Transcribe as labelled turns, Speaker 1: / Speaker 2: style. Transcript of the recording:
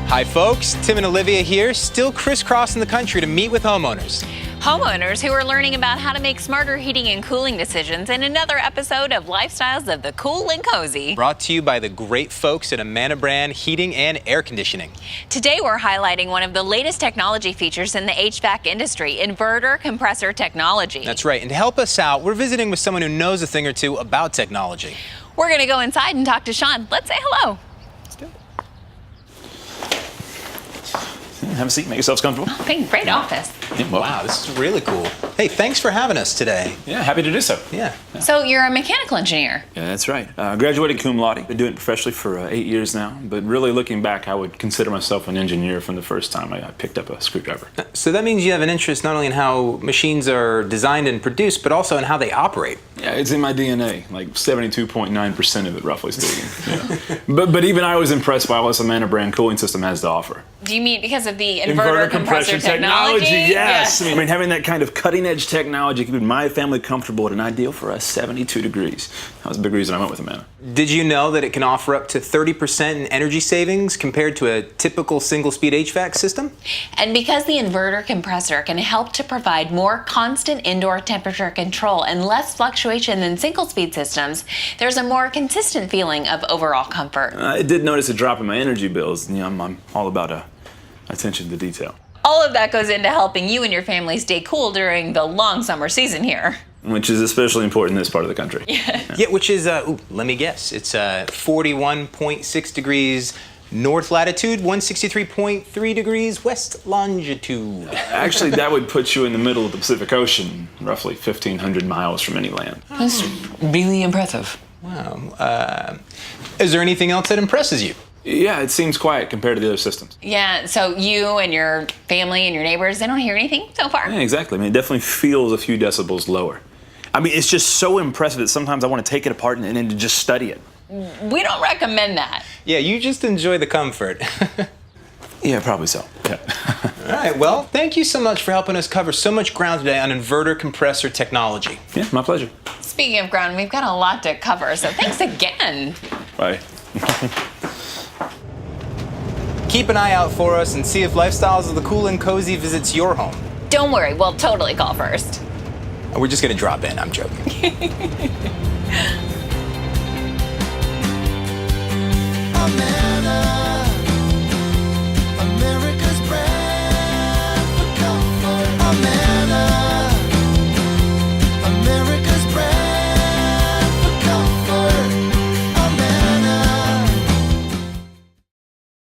Speaker 1: Hi folks, Tim and Olivia here, still crisscrossing the country to meet with homeowners.
Speaker 2: Homeowners who are learning about how to make smarter heating and cooling decisions in another episode of Lifestyles of the Cool and Cozy.
Speaker 1: Brought to you by the great folks at Amana brand Heating and Air Conditioning.
Speaker 2: Today we're highlighting one of the latest technology features in the HVAC industry, inverter compressor technology.
Speaker 1: That's right, and to help us out, we're visiting with someone who knows a thing or two about technology.
Speaker 2: We're going to go inside and talk to Sean. Let's say hello.
Speaker 3: Have a seat, make yourselves comfortable.
Speaker 2: Okay, great office.
Speaker 3: Yeah, well,
Speaker 1: Wow, this is really cool. Hey, thanks for having us today.
Speaker 3: yeah, happy to do so.
Speaker 1: Yeah.
Speaker 2: So you're a mechanical engineer.
Speaker 3: Yeah, that's right. Graduated cum laude. Been doing it professionally for 8 years now. But really looking back, I would consider myself an engineer from the first time I picked up a screwdriver.
Speaker 1: So that means you have an interest not only in how machines are designed and produced, but also in how they operate.
Speaker 3: Yeah, it's in my DNA, like 72.9% of it, roughly speaking. Yeah. but even I was impressed by what this Amana brand cooling system has to offer.
Speaker 2: Do you mean because of the inverter compressor technology?
Speaker 3: Yes. I mean, having that kind of cutting-edge technology keeping my family comfortable at an ideal for us 72 degrees. That was a big reason I went with Amana.
Speaker 1: Did you know that it can offer up to 30% in energy savings compared to a typical single-speed HVAC system?
Speaker 2: And because the inverter compressor can help to provide more constant indoor temperature control and less fluctuation than single-speed systems, there's a more consistent feeling of overall comfort.
Speaker 3: I did notice a drop in my energy bills. You know, I'm all about attention to detail.
Speaker 2: All of that goes into helping you and your family stay cool during the long summer season here.
Speaker 3: Which is especially important in this part of the country.
Speaker 1: Yeah, which is, let me guess, it's 41.6 degrees north latitude, 163.3 degrees west longitude.
Speaker 3: Actually, that would put you in the middle of the Pacific Ocean, roughly 1,500 miles from any land.
Speaker 2: That's really impressive.
Speaker 1: Wow. Is there anything else that impresses you?
Speaker 3: Yeah, it seems quiet compared to the other systems.
Speaker 2: Yeah, so you and your family and your neighbors, they don't hear anything so far?
Speaker 3: Yeah, exactly. I mean, it definitely feels a few decibels lower. I mean, it's just so impressive that sometimes I want to take it apart and then just study it.
Speaker 2: We don't recommend that.
Speaker 1: Yeah, you just enjoy the comfort.
Speaker 3: Yeah, probably so. Yeah.
Speaker 1: All right, well, thank you so much for helping us cover so much ground today on inverter compressor technology.
Speaker 3: Yeah, my pleasure.
Speaker 2: Speaking of ground, we've got a lot to cover, so thanks again.
Speaker 3: Bye.
Speaker 1: Keep an eye out for us and see if Lifestyles of the Cool and Cozy visits your home.
Speaker 2: Don't worry, we'll totally call first.
Speaker 1: We're just gonna drop in, I'm joking.